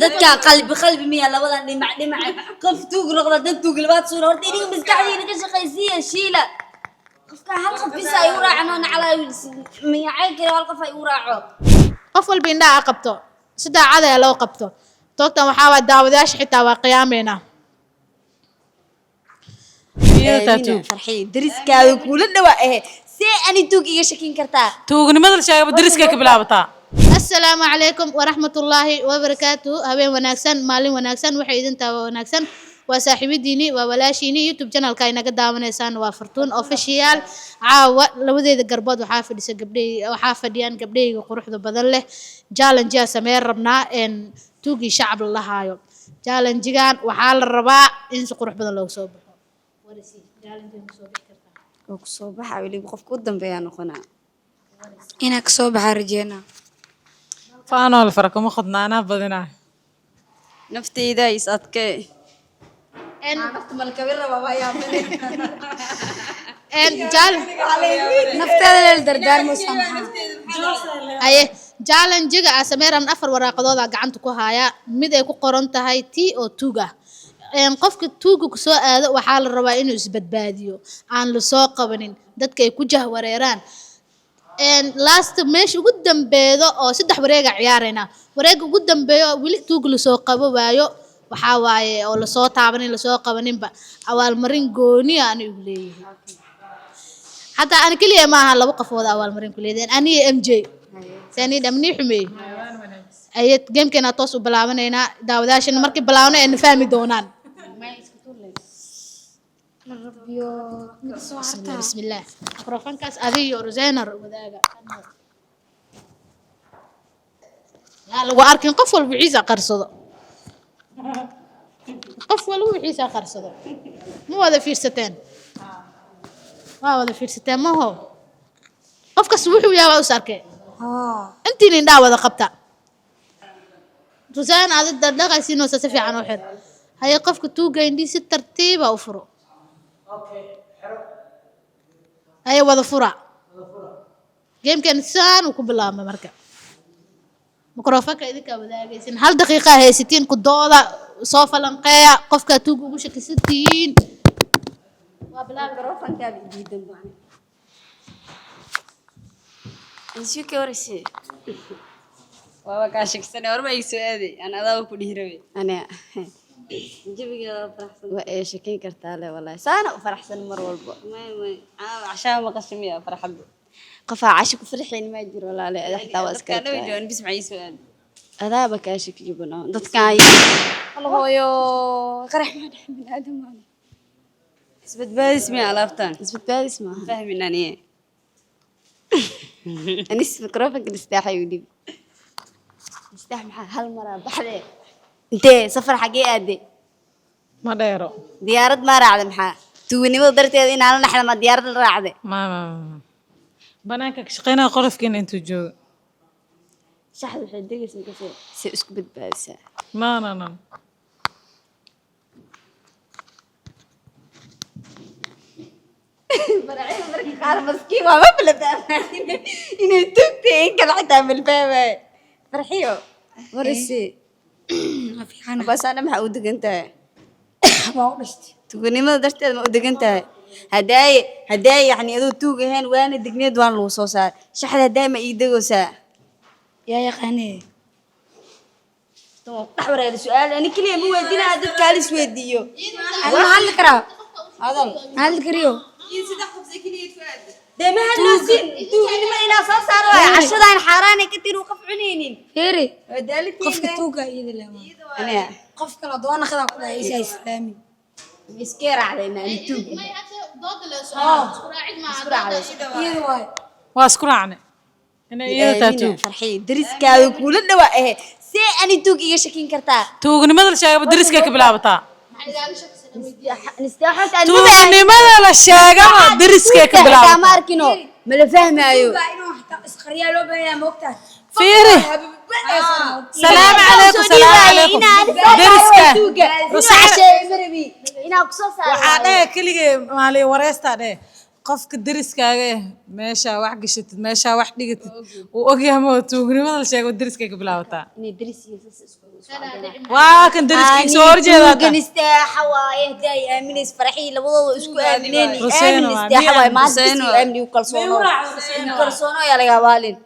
دتك قلبي مية لا والله دمع قفتوق رغلا دنتوق البات صورة ورتيني مسكعدي نكش قيسية شيلة قفك هالقف بس يورا عنون على ميعاي كده هالقف يورا qof walba indhaha qabto si daacad ah loo qabto toogtan waxaa waa daawadayaasha xitaa waa qiyaameena فرحي درس كاو كل دواء سي أنا توق إيش شكين كرتا توغني مدل شايب درسك كبلابتا assalaamu calaykum waraxmatullaahi wabarakaatu habeen wanaagsan maalin wanaagsan waxay idin taaba wanaagsan waa saaxiibadiini waa walaashiini youtube channelka inaga daawanaysaan waa Fortune Official caawa labadeeda garbood waxaa fadhiyaan gabdhayga quruxda badan leh challenge sameeyay rabnaa in tuugi shacab la haayo challenge-gan waxaa la rabaa in si qurux badan loogu soo baxo warisi challenge-gan soo bixi kartaa وكسوبة حاولي بخف قدام بيان أخونا إنك كسوبة رجينا فانا الفرق ما خدنا انا بدنا نفتي إذا يسأتك en نفت مالكبير بابا يا مني challenge نفترض الدردار مسامحة aye challenge-ga aan sameeyay afar waraaqadood gacanta ku haya mid ay ku qoran tahay T oo tuuga qofka tuuga ku soo aado waxaa la rabaa inuu isbadbaadiyo aan la soo qabanin dadka ay ku jahwareeraan last meesh ugu dambeedo oo saddex wareega ciyaarayna wareega ugu dambeeyo wili tuuga la soo qabo waayo waxa waaye oo la soo taabanin la soo qabaninba awaal marin gooni aan u leeyahay حتى أنا كل يوم معها لو قفوا ذا أول مرين كل يدين أنا MJ ثاني دمني حمي أي جيم كنا توصل بلاونا هنا داوداش إنه مركب بلاونا إنه فاهمي دونان بسم الله أقرأ كاس أذي روزينر وذاك لا لو أركن قفل بعيسى قرصده قفل وعيسى قرصده مو هذا في ستين هذا في ستين ما هو قفك الصبح ويا وسارك أنت اللي وذا قبتها روزان هذا الدردقة يصير سفي عن واحد هاي قفك توجا عندي ست ترتيب أو فرو هاي وذا فرع جيم كان سان وكبلا ما مركب ميكروفونك إذا كذا جيسين هل دقيقة هي 60 قدوة صوفة لنقيا قفك توجا وشك 60 وبلا ميكروفون تابع جدا يعني إنشو كورسي وابا كاشك سنة ورما يسوي أنا ذا وكل هروي أنا جيبي كذا فرحسن وإيش كين كرتاله والله سنة وفرحسن مر والبو ما عشان ما قسمي فرح قفا عاشق فرحين ما يجري ولا لا حتى واسكت أنا ويجون بسمع يسوي هذا بكاشك يجيبونه ضد كاي الله يو قرح ما نحمل آدم اثبت بالي اسمي عرفتان اثبت بالي اسمها فاهمين أنا إيه أنا اسم ميكروفون نستحي ودي نستحي مع هالمرة بحدي أنت سفر حقيقة دي ما دايرو ديارة ما راعد محا تويني ما قدرت أنا على نحن ما ديارة الراعدة ما بناك شقينا قرف كين انتو جو شحذ حدي اسمك كثير سأسكبت بس ما مرعين مركي قال مسكين ما بلد إنه تبتين كل حتى من الباب فرحيو ورسي ما في حنا بس أنا محاودك أنت ما ورشتي تقولني ما درت ما ودك أنت هداي يعني أدو توجه هن وأنا دقني دوان الوصوصات شحذ هداي ما يدقوسا يا قاني تحور هذا السؤال أنا كل يوم ودينا هذا كالس وديو أنا هل كرا هذا هل كريو ده ما هالناسين توجي ما إلى صار عشرة حرانة كتير وقف عنينين فيري ذلك قفك توقع إذا لا أنا قفك لا دوانا خذا كل عيسى إسلامي مسكير علينا نتوب إيه واي واسكر عنه انا ايه تاتو فرحي درس كاو كل الدواء سي أنا توجي شكين كرتا توغني مدل شايب درسك كبلابتا نستحوت أن توغني مدل شايب درسك كبلابتا ما أركنه ما فاهم أيوه إسخريا لو بيا موقتها فيري سلام عليكم سلام عليكم درسك waxaa dheh keligee maali wareystaa dheh qofka deriskaaga meesha wax gashatid meesha wax dhigatid uu ogyahay ma tuugnimada la sheego deriskay ka bilaabataa إني درس waa kan dariskiisa soo horjeeda tuugan istaaxa waaye haday aaminays farxii labadooda isku aamineen Hussein aamin waa, istaaxa waaye maanta Hussein isku waa. aamini u kalsoono yaa laga baalin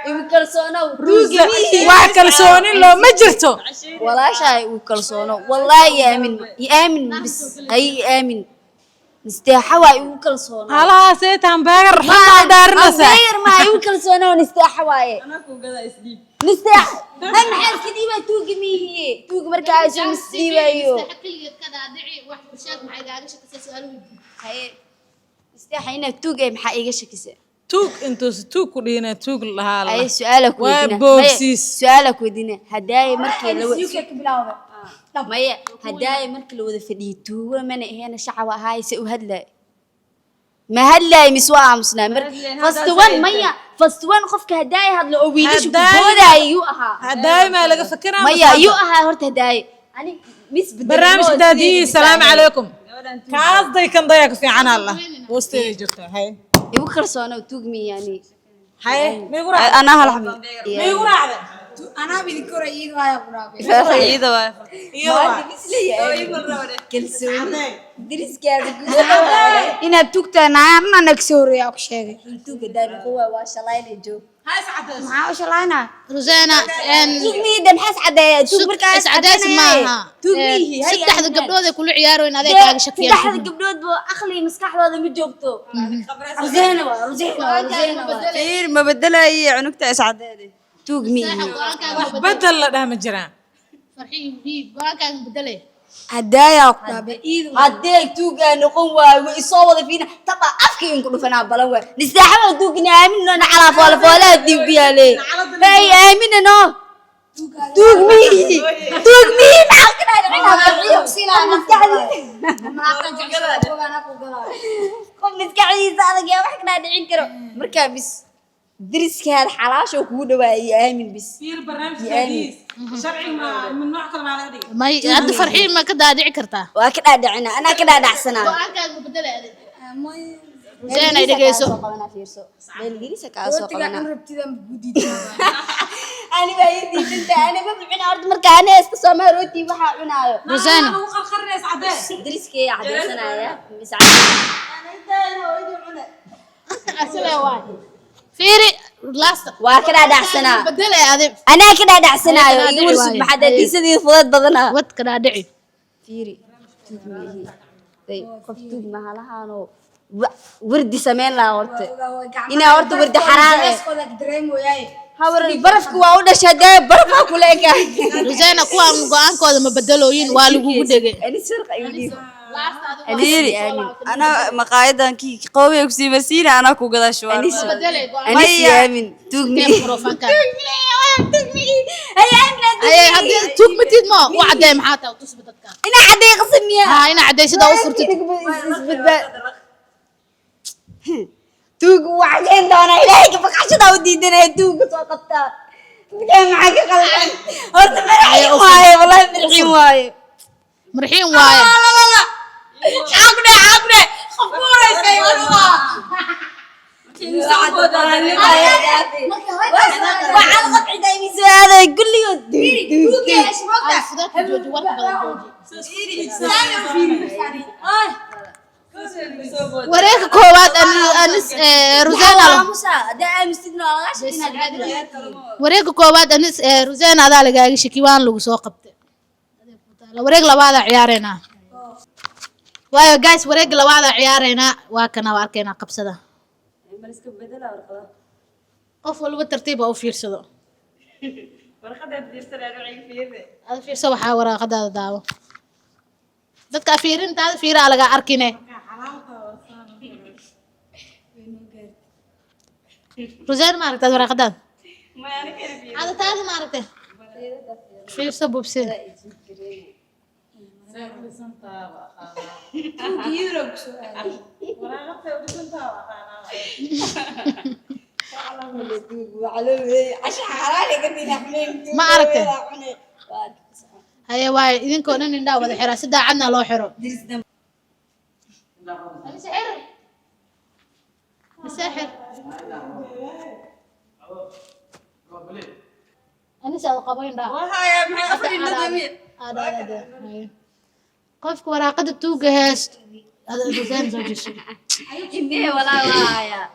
igu kalsoono tuugi wax kalsooni loo ma jirto walaashay uu kalsoono wallahi aamin bis ay aamin istaaxa waaye uu kalsoono halaha seetan beegar xataa daarnasa غير ما يمكن سنون استحواي انا كو غدا اسديب نستح هم حس كدي ما توقي مي توقي مركا شو مسيبايو حكي كذا دعي واحد وشاك معي داقش سؤال ودي هي استحينا توقي maxaa iga shakisa tuug intuu tuug ku dhina tuug lahaa ay su'aala ku boobsiis su'aala ku dina haday markii la maya haday markii la wada fadhiyo tuuga mana aheena shacab ahaay si u hadlay ما هلا مسوا مسنا فاستوان ميا فاستوان قفك هداي هاد لو ويلش بودا يوها هداي ما لقى فكرة ميا يوها هرت هداي أنا مس برنامج دادي السلام عليكم كاس ضي كان ضيق في عنا الله وستي جبتها هاي يبكر صونا وتوقمي يعني هاي ميقول أنا هالحب ميقول أنا بذكر إيد ويا برابي إيدا واي ايوه كل سوء درس كذا إن توكتا نعم نكسور يا أخشى توقي دايما هو واش الله يلجو هاي سعد ما وش الله أنا روزانا توقمي دم حس عدايا توق مركز عدايس maaha توقمي saddexda gabdhood ay kula ciyaareen adeeg kaaga shakiyay saddexda gabdhood boo aqli maskaxdooda ma joogto ruzena fiir ma bedelayo cunugta iscadeede توقمي بدل لا ده مجران farxiin hiib go'aankaaga bedelay هدايا أقرب إيد هديك توقع نقوم ويصوّد فينا طبعا أفكي إنكم فينا بلوة نستحمل توقنا آمنا أنا على فولا دي بيها ليه هاي آمنا نو توقمي معاكنا قم نتكعي سالك يا وحكنا دعين كرو مركبس درس كهذا حلاش وكودا ويا آمن بس في برنامج حديث شرعي من نوع كلام على هذه may hadda farxiin ma ka daadici kartaa وكذا دعنا أنا كذا دعسنا go'aankaaga bedelay adeeg Hussein ay dhageyso أنا بعيد أنت أنا ما بعنا أرض مركا أنا استسمع روتي وح عنايو Rosanna خرني سعداء درس كي عدل سنة يا مساعد asla waay fiiri last وكذا دعسنا bedelay adeeg أنا كذا دعسنا أنا كده يقول دعسنا. ما حدا يسدي فضل بدنا wad ka daadici فيري قفتوك ما هلهانو وردي سمين لا ورت إنا ورت وردي حرام هور البرف كوا ودا شدة برف كلك Rosanna kuwaan go'aankooda ma bedelooyin waa lagugu dhegay أنا سرق أيدي أديري أنا مقاعدة كي قوي أكسي مسيرة أنا كوجدا شو أنا bedelay go'aan أنا سيامن توقني microphone-ka هيا أنا ay hadii tug matid ma u caday maxaa tahay tusba dadka أنا عدي قسمي ha ina caday sida u furtid توق وعدين دونا إلهي كيف قاشة ودي دنا توق سقطتا كان معك قلبان هرت مرحين واي والله مرحين واي marxiin waaye لا عقنا خفورة شيء والله وعلى قطع دايمي هذا يقول لي fudadka jooji warka badan jooji wareegga koowaad anis Rosanna wareegga koowaad anis Rosanna adaa lagaaga shaki waan lagu soo qabtay wareeg labaada ciyaareena waayo guys wareeg labaada ciyaareena waa kana waa arkeena qabsada qof walba tartiib u fiirsado ada fiirso waxaa waraaqadaada daawo dadka fiirintaada fiiraa laga arkine Rosanna ma aragtay waraaqadaada ada taada ma aragtay fiirso bubsi ma aragtay haye waaye idinkoo dhan indhaa wada xiraa si daacadna loo xiro مساحر أنا سأل قبين ده وهاي maxay afar indhood yamiin هذا قفك وراقة التوجة هاست هذا زين زوجي indhihii walaalaaya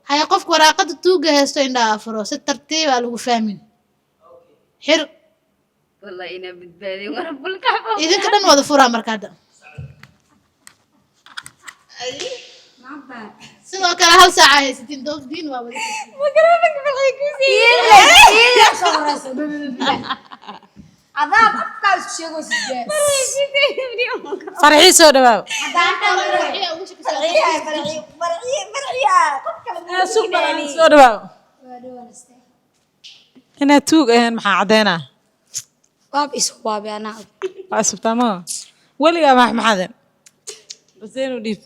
هاي قفك وراقة التوجة هاست عندها أفرو ست ترتيب على وفاهمين حر والله ina badbaadin warab الكعبة إذا كده وضع فرا مركادة sidoo kale hal saac ay haysatiin doofdiin waa wada مقربك بالحكوسي عذاب أفكار الشيء وسجاد فرحي سو دباب سو دباب هنا توق maxaa cadeena باب إسواب أنا asubtamo waliga maxaden baseen u dhiib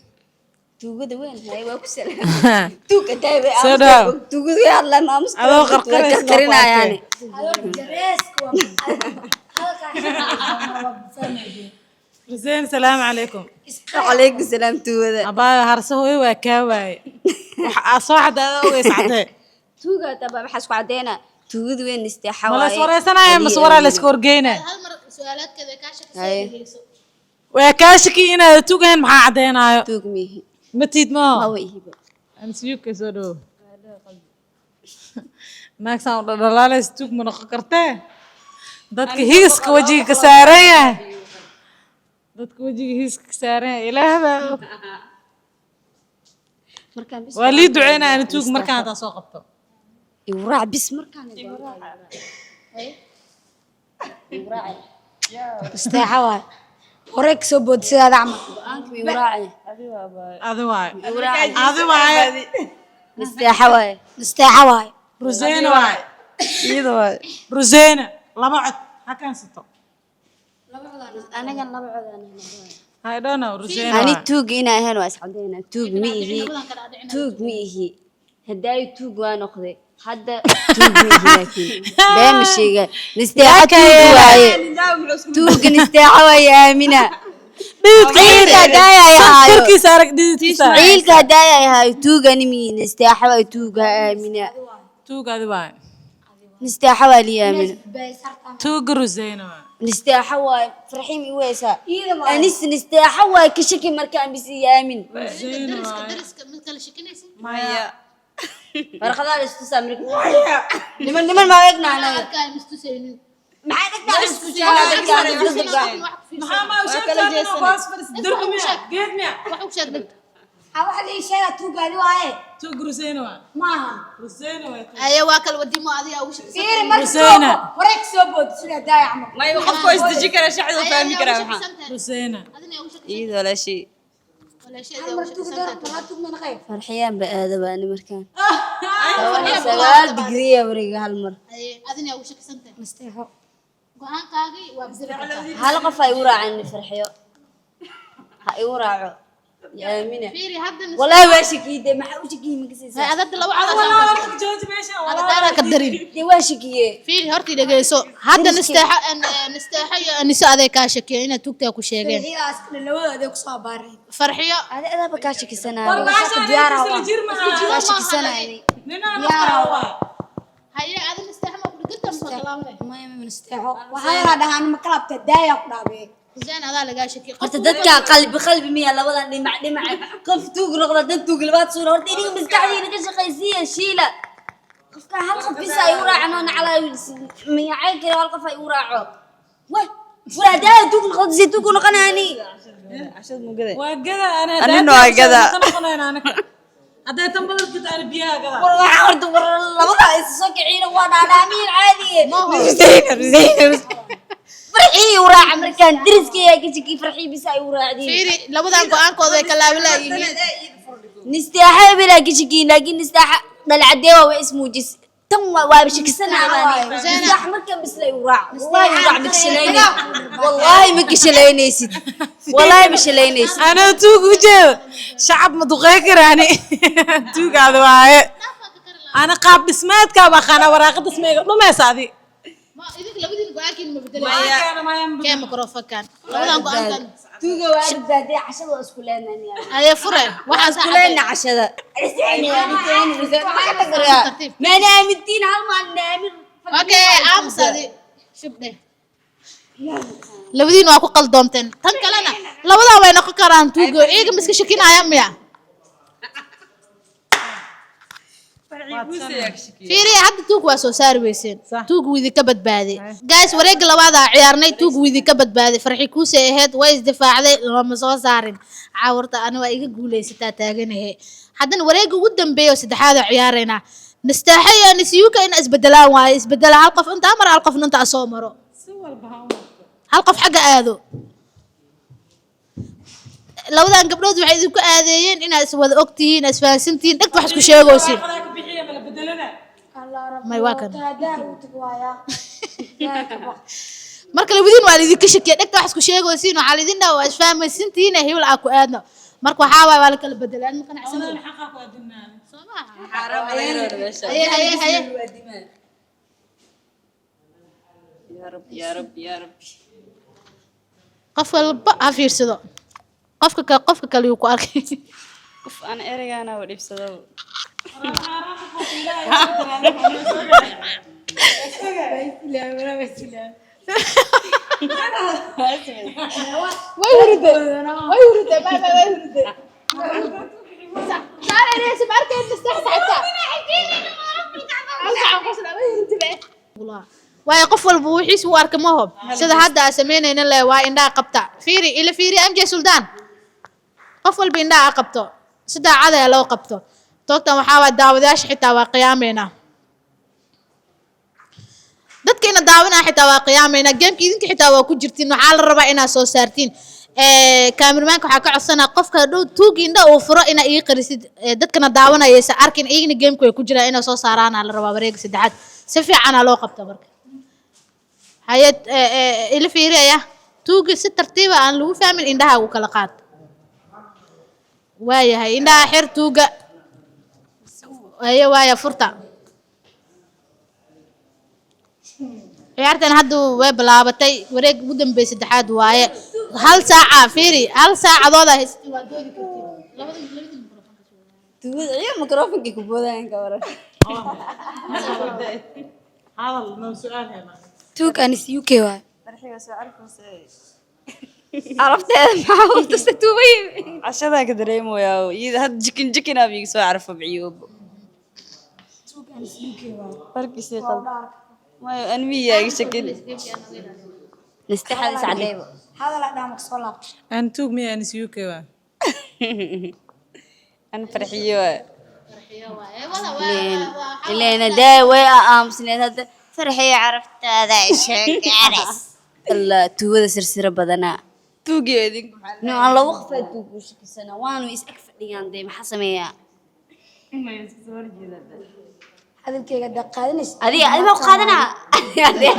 tuugada weyn hay waa ku salaam tuuga daabe Soo dhaw. tuugada yaa la maamus Adoo qarqaraysa qarqarinaayaan baseen salaam calaykum calaykum salaam tuugada abaa harso hooyo waa kaa waaye waxa soo xadaada ogeys cadee tuuga taba maxaa isku cadeena tuugada weyn isteexa ma la iswareysanaya mase waraa la iska horgeynaya hal mar su'aalaadkeeda ka Haye. shaqeyso waa kaa shaki inaad tugayn maxaa cadeenaayo tuug mihi matiid ma maa way hibo ansiyuka soo dhow naagsan u dhalaalays tug ma noqon kartee dadka hiiska wajiga ka saaran yahay dadka wajiga hiiska ka saaran yahay ilaahbaa og markaan bis waa lii duceynaa ani tug markaan hadaa soo qabto iwraac bis markaan استيحة واي وريك سبود سيدا عمل aanka iwraac adi waaye iwraac adi waaye isteexa waay استيحة واي ruseyna waaye iyada waay ruseyna laba cod ha kaansato anagan laba cod I don't know ruseyna ani waaye tuug ina ahaan waa iscadeena tuug ma ihi tuug ma ihi hadaayo tuug waa noqday hadda tuug ma ihi laakiin been sheega nisteexa tuug waaye tuug nisteexa waaye aamina ciilka hadaaya ay haayo korkiisa arag dhididkiisa ciilka hadaaya ay haayo tuugani mi nisteexa waaye tuuga aamina tuug adi waaye nisteexa waa li aamina tuuga ruseyna waaye nisteexa waaye farxiim i weysa anis nisteexa waaye ka shaki markaan bis i aamin dariska mid kale shakinaysa maya warqadaha istusaa niman ma eegna anaga arkaa mistusaynin maxay dhagtaa istushaa wax u sheeg dhig واحد يشيل توقع لي واي tuug ruseyna waaye ما ruseyna waaye ayaa waa kala wadimo adiga ugu shaqeysan فيري ما حسينة. وريك سبود سيدا داي عمل may qofku isdaji kara shacdu fahmi kara waxa ruseyna adina ugu shaqeysan iyada walaashii wala shay عمر تقدر ما تقدر غير farxiyaan ba aada baani markaan 9 digriya wareega hal mar adina ugu shaqeysan مستيحة go'aankaagii waa bisbaa hal qof ay u raaceen farxiyo ha igu raaco aamina fiiri hadda wallahi waa shakiide maxaa u shakiyey ma kasaysaa adad laba cad jooji meesha adada ka darin dee waa shakiye fiiri horta dhageyso hadda nisteexa iyo aniso aday ka shakiyeen inaad tugtaa ku sheegeen هي أصلا لو هذا كسر باري farxiyo ada adaaba kaa shakisanaa ديارة kaa shakisanaani haye adin nisteexa ma ku dhigta ma talaabay ما من استيحة وهذا ده أنا مكلب تداي أقربه zeen adaa laga shakiyo horta dadka qalbi miya labadan dhinac qof tuug noqda dad tuug labaad suura horta idin maskaxdiina ka shaqaysiya shiila qofka hal qof bisa ay u raacno nacala miya ay kale hal qof ay u raaco way waladaa tuug noqda si tuug noqonani ashad mugada waa gada ana Anina waa gada. hadday tan badan jirto ana biyaha gada waxa horta labada is soo kiciina waa dhaadhaamiin caadi farxii u raaca markaan diriskayga ka shaki farxii bisa ay u raacdeen fiiri labadan go'aankooda way kala laayihiin نستاحة بلا كشكي لكن نستاحة بالعداوة واسمه جس تم وابشكسنا نستاحة مركب بس لا يوراع والله يوراع بكشليني والله مكشليني سيد والله مشليني سيد ana tuug u jeedo shacab ma duqey karaani tuugaada waaye ana qaab dhismeedka baqana waraaqa dhismeega dhumaysa adi ma idinka labadiin go'aankiin ma bedelay kee mikrofonkan labadan go'aankan توجا واحد زادي عشرة واسكولنا يعني ayay fureen waxaas كلنا عشرة يعني تاني ما نامتين هل ما نامر اوكي امسدي شبني labadiina waa ku qaldoomteen tan kalena labadaa way noqon karaan tuugo iyaga miska shakinaya miya fiiriya hadda tuug waa soo saari weyseen tuug widi ka badbaaday guys wareega labaada ciyaarnay tuug widi ka badbaaday farxi kuusay ahayd way isdifaacday lama soo saarin caawarta ani waa iga guuleysataa taaganahay haddana wareega ugu dambeeyo saddexaad ciyaarayna nastaaxaya nisiyuka in isbedelaan waaye isbedela hal qof inta mar hal qof inta soo maro hal qof xagga aado labadan gabdhood waxay idinku aadeeyeen inaad is wada ogtihiin isfahansantihiin dhagta wax isku sheegaysiin may waa kan marka labadiin waa idinka shakiya dhagta wax isku sheegaysiin waxa la idin dhaw isfahansantihiin hebel aa ku aadno marka waxa waa la kala bedelaan ma qanacsanaa xaqa ku aadinaan يا رب يا رب qof walba ha fiirsado qofka kale uu ku arkay qof aan ereygaana u dhibsado way hurday saare rees markay nastaxta waayo qof walba wixiis uu arka ma hob sida hadda sameynayna le waa indhaa qabta fiiri MJ Suldaan qof walba indhaa qabto sida caday loo qabto toogtan waxa waa daawadayaasha xitaa waa qiyaameena dadkeena daawanaa xitaa waa qiyaameena gameka idinka xitaa waa ku jirtiin waxa la rabaa inaad soo saartiin cameramanka waxa ka codsanaa qofka dhow tuugi indha uu furo ina ii qarisid dadkana daawanaysa arkin iyagna gameka way ku jiraan inay soo saaraan la rabaa wareega saddexaad si fiican loo qabto marka hay'ad ila fiiraya tuugi si tartiib ah aan lagu fahmin indhaha uu kala qaad waayahay indhaha xir tuuga waaya furta ciyaartan hadda way bilaabatay wareeg ugu dambeeyay saddexaad waaye hal saaca fiiri hal saacadood ah haystii waa doodi kartiin tuugada iyo mikrofoonka ku boodaan ka waran هذا ما سؤال هنا tuug anis UK waay farxiga soo arkaysay arafteeda maxaa u tusta tuubay cashada ka dareemayaa iyada had jikin abi soo arfo biyo tuug anis UK waay farkisi qal ما أنمي يا شكل نستحي سعديبه هذا لا دامك صلاة أنا توق مي أنا سيوكي أنا فرحية لين داوي أمسني هذا فرحية عرفت هذا الشيء عرس الله توه سرسرة بدنا توقي هذيك نو الله وقفة توق وش كسنة وانو يسأك فديان دي محسمية ما يسكسور جدا هذا الكي قد قادنش هذه ما قادنا هذه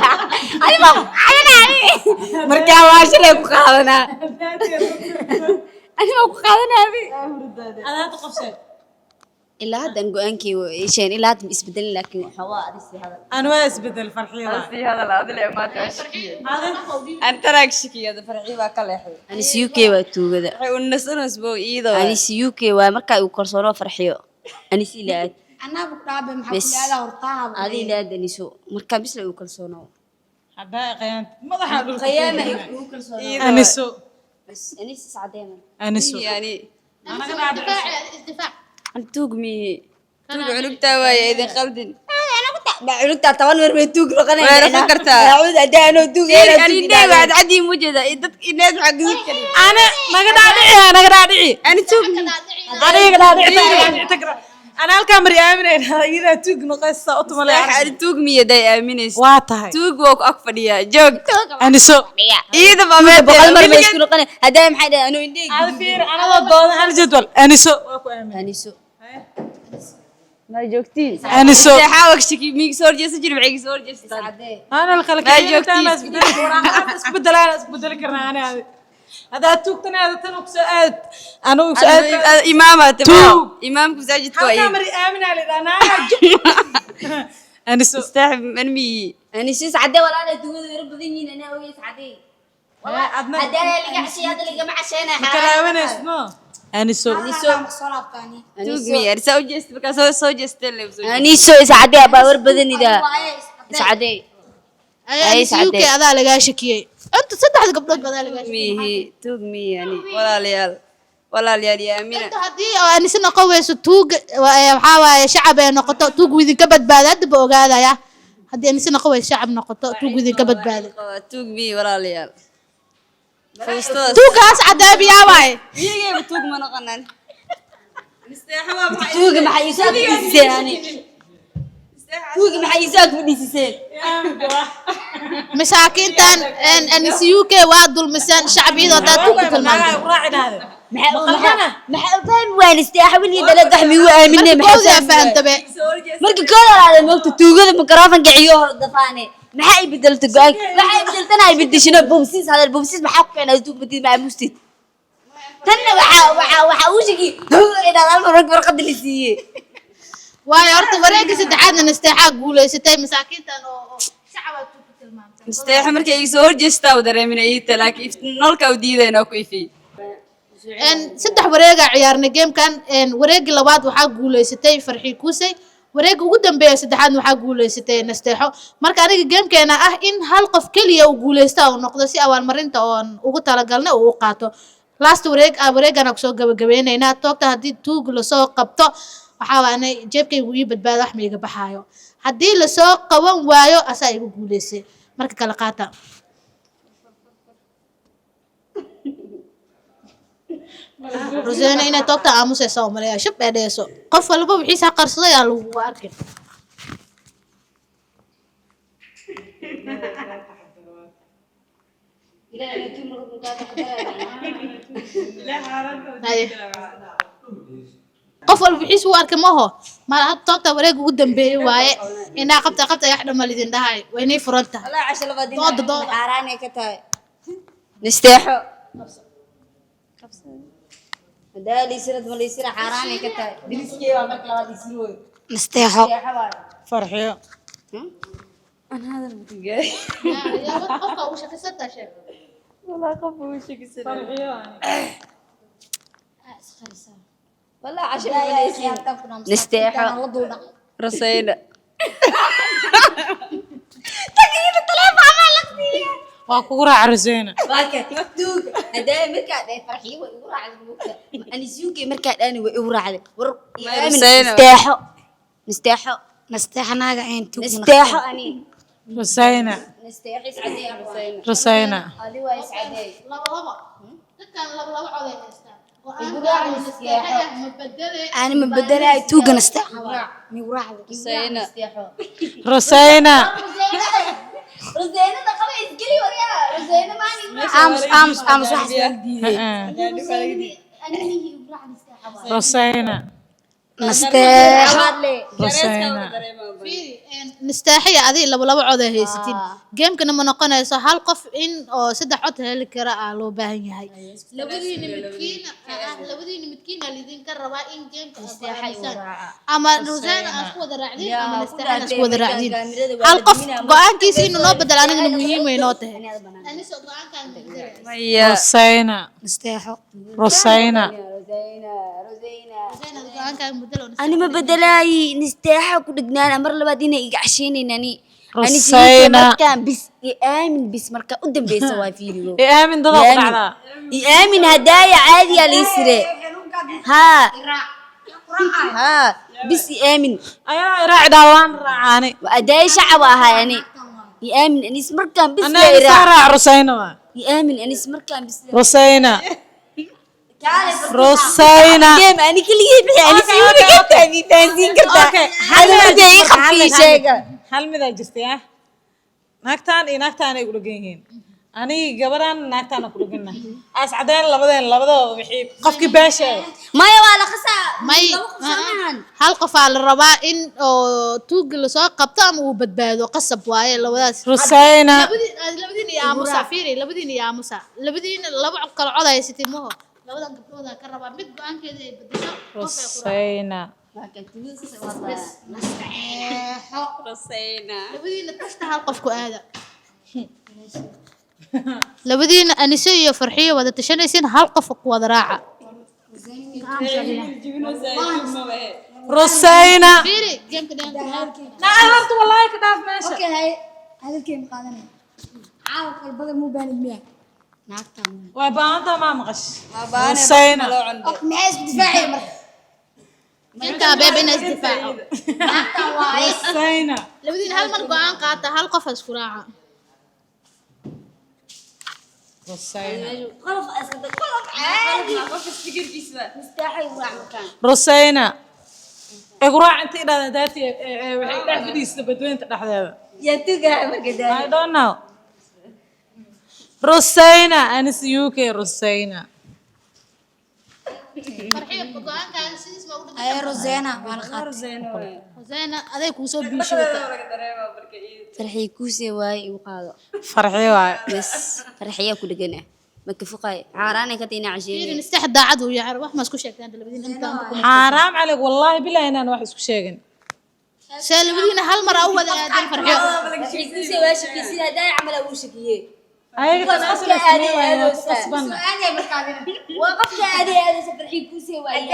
ما قادنا مركا واشلة قادنا أنا ما قادنا أنا تقفشت إلا هذا نقولنكي وإيشين إلا هذا يسبدل لكن حواء هذا أنا واس بدل فرحي هذا لا هذا اللي ما تشكي أنت راك شكي هذا فرحي وكله حلو أنا سيوكي وتو كذا والناس بو إيده أنا سيوكي ومركا يكرسونه فرحيو أنا سيلات أنا بقرب محل هذا ورطاب هذه لا دنيسو مركا بس لا يكرسونه حبايا قيام ما ضح أقول قيامة يكرسونه أنا سو بس أنا سعدينا أنا سو يعني أنا قاعد استدفاع أنت توقمي توق عنقتها ويا إذا خلدن عنقتها طبعا ورميتوق رقنا وين فكرتها أعود أدانو توق أنا إني بعد عندي موجودة الناس عقدوك أنا ما قد أدعي أنا توق أنا قد أدعي أنا الكاميرا آمنين إذا توق نقصة أطمل أنا توق مية داي آمنيس واتها توق وك أكفر يا جوج أنا سو إذا ما مات بقى مرة بيسكنوا قنا هدايم حدا أنا إندي هذا فير أنا ضد على الجدول أنا سو أنا سو ما جوكتي أنا سو حاول شكي ميك صور جالس جرب عيك صور جالس أنا الخلق ما جوكتي أنا أسبدل كرنا أنا هذا توك تنا هذا تنوك سؤال أنا سؤال إمامة تمام إمامك زاجت هل كويس كاميرا آمنة لأنا أنا سو استحب منمي أنا شيء سعدي ولا أنا توق رب ذيني أنا ويا سعدي أدنى هذا اللي قاعد هذا اللي جمع شينا كلامنا اسمه أنا سو صلاة ثاني توقمي أرسل جست بكا سو جست اللي بسوي أنا شو سعدي أبى ورب ذيني ده سعدي أي سعدي هذا لقى شكيه أنت صدق قبل هذا لقى شكيه ميهي توق مي يعني ولا ليال يا أمينة أنت هدي أنا سنة قوي ستوق وحاول شعب نقطة توق وذي كبد بعد بقى هذا يا هدي أنا سنة قوي شعب نقطة توق وذي كبد بعد توق مي ولا ليال توق أسعد أبي يا واي يجي توق ما نقنن توق ما حيساك يعني توق ما حيساك بديسين مساكين تان أن سيوك وادل مسان شعبي ذا توق تلمان محبان وين استحاول يدلق حمي وآمنة محبان فأنت بي مركي كل على الموت توجد مكرافن قعيوه ضفاني maxay beddelta go'aan waxay beddeltanahay beddelshino boobsiis hadal boobsiis maxaa ku keenay duug badid ma mustid tanna waxa uu shigi ina hal warqad la siiyay waayo horta wareegga saddexaadna nasteexaa guulaysatay masaakiintan oo shacabka ku tilmaamtay nasteexa markay iga soo horjeestaa u dareeminayay laakiin nolka u diidayna ku ifay saddex wareega ciyaarnay gamekan wareegga labaad waxaa guulaysatay farxi kuusay wareegga ugu dambeeya saddexaad waxaa guulaysatay nasteexo marka aniga gamekeena ah in hal qof kaliya uu guulaysta oo noqdo si abaalmarinta oo ugu talagalnay uu qaato last wareegana ku soo gabagabeynayna toogta hadii tuug la soo qabto waxa waanay jeebkaygu ii badbaado wax meega baxaayo hadii la soo qaban waayo asaa igu guulaysay marka kala qaata Rosena ina toogta aamusaysa oo maleeya shab dheeso qof walba wixiisa qarsaday aa lagu arkay qof walba wixiisa uu arkay maho ma had toogta wareeg ugu dambeeyay waaye ina qabta wax dhamal idin dhahay weynay furanta Allah casho labadii dood xaraanay ka tahay nasteexo دالي سرد ملي سر حراني كتاي دلسكي waa marka labaad isirooy nasteexo farxiyo أنا هذا المتجاي يا qofka uu shaqaysata sheeg والله قف وشك سر farxiyo والله عشان ملي نستيحة رصينا تقييد الطلاب عملك فيها waa kugu raacarseena باكت توق هدايا مركا ده فرحي ويقول على الموقع أنا سيوكي مركا أنا ويقول على نستحى ناقة عين توق نستيحة أني rusayna نستيحة يسعدي rusayna هذه ويسعدي laba dadkan laba coday haystaan أنا مبدلة توق نستحى نوراح رصينا rusayna رزينا نقبل إسكلي وريا رزينا ماني أمس واحد rusayna نستحى rusayna nastaaxiya adiga laba coday haysatiin gamekana ma noqonayso hal qof in oo saddex cod heli kara aa loo baahan yahay labadiina midkiina lidin ka rabaa in gameka ama Rosena aan isku wada raacdin ama nastaaxiya aan isku wada raacdin hal qof go'aankiisa inuu noo bedelo anigana muhiim way noo tahay aniso go'aankan ميا rusayna نستحى rusayna Rosena go'aankan bedelo أنا مبدلة نستحى كل جنان أمر لبعدين يقعشيني ناني rusayna كان بس يآمن بس مركا قدام بيسوا فيديو aamin dada ku dhacdaa يآمن هدايا عادي على يسرى ها بس يآمن ayaa raacdaa waan raacaani وأدايا شعبها يعني يآمن أنيس مركان بس anaa isaa raac rusayna waa يآمن أنيس مركان بس rusayna rusayna جيم أنا كل يوم يعني سيوني كنت أبي فانزين كرتا هذا بدي يخفي شيء hal mid aa jirtay ah naagtaan iyo naagtaan ay ku dhagan yihiin aniga gabaraan naagtaan ku dhagana as cadeen labadooda wixii qofkii baashay ما يوالا خسا may hal qof aa la rabaa in oo tuug la soo qabto ama uu badbaado qasab waaye labadaas rusayna labadiina iyo aamusa fiiri labadiina iyo aamusa labadiina laba kala cod haysatiin maho labadan gabdhooda ka rabaa mid go'aankeeda ay bedesho rusayna رصينا labadiina tashta hal qof ku aada labadiina anise iyo farxiyo wada tashanaysiin hal qof ku wada raaca رسينا فيري جيمك دين نعرفت والله كده ماشي اوكي هاي هذا الكلمة قادنا عاوق البدل مو بان المياه وبانتا ما مغش رسينا اوكي معيش بدفاعي مرة انت بيبي ناس دفاع رسينا لبدين هل من قوان قاطع هل قفز فراعة رسينا قلب اسد قلب عادي قف السجر كيسبه مستحي وراع مكان رسينا اقرا انت الى ذاتي waxay dhex fadhiista badweynta dhexdeeda يا توقع ما قدام I don't know رسينا أنس يوكي رسينا فرحية قوان كان سيدس موجود هاي روزينا مال خاطر زين هذاك وسو بيشو وتا فرحي كوسي واي وقاضي فرحي واي بس فرحيه كل جنة ما كفقاي عاراني كتينا فيري عشان نستحد داعد ويعرف wax ma isku sheegtaan labadiin inta حرام عليك والله بالله إن واحد اسكو sheegin shay labadiina hal mar aw wada aadan farxiyo فرحي كوسي واش كيسي هذا عمل ابو شكيه ayaga tan asal عادي isku قصبنا qasban أنا مركبنا وقفت عادي هذا فرحي كوسي واي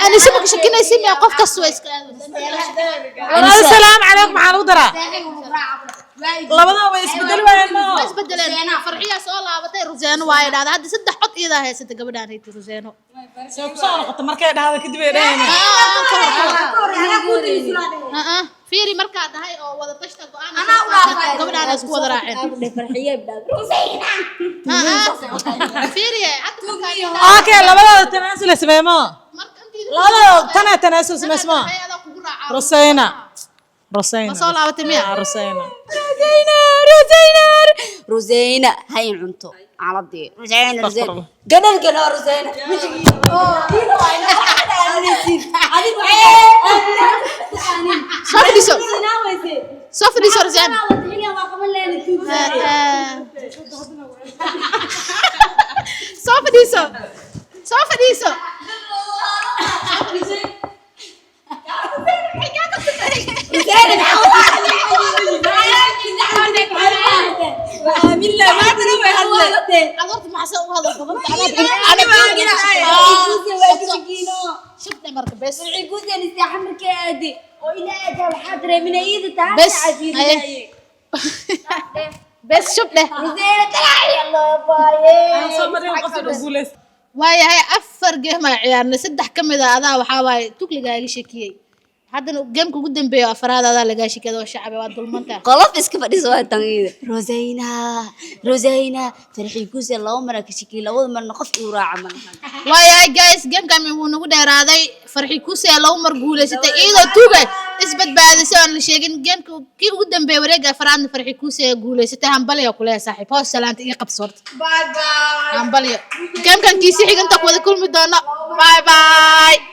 ana sima shakinaysi ma qof kasto way iska والله السلام عليكم maxaa lagu daraa labada way isbedel waayeen ma bas bedeleen farxiya soo laabatay ruseeno way dhaada hadda saddex cod iyada haysata gabadhaan ay ruseeno soo ku soo noqoto markay dhahdo kadib ay dhahayn fiiri markaa dahay oo wada tashta go'aan gabadhaan isku wada raaceen فرحيه بدال fiiri hadda okay labada tanaasul sameeymo marka intii labada tanaasul sameeymo ayada kugu raaca رسينا رسينا soo laabatay miya رسينا روزينا هاي عنتو على الضي روزينا استغفر روزينا الله. قدر قدر روزينا soo fadhiiso soo fadhiiso ruseeno soo fadhiiso soo fadhiiso adorta maxaa u hadal badan shubta marka bes بس بس شوف له waayahay afar game ay ciyaarnay saddex ka mid ah adaa waxaa waaye tukligaaga shakiyey haddana geemka ugu dambeeya afraad adaa lagaa shakiyada oo shacbi waa dulmanta قلب اسكف ديسوا تنيد روزينا فرحي كوسي لو مرة كشكي لو مرة نقف وراعة من waayahay guys geemkan wuu nagu dheeraaday farxi kusee laba mar guuleysatay iyadoo tuuga isbadbaadisay aan la sheegin geemka kii ugu dambeeyay wareega afraadna farxi kusee guuleysatay hambaliya ku leeyahay saaxiib hoos salaanta iyo qabsoorta باي باي hambaliya geemkan kiisi xiganta ku wada kulmi doona bye bye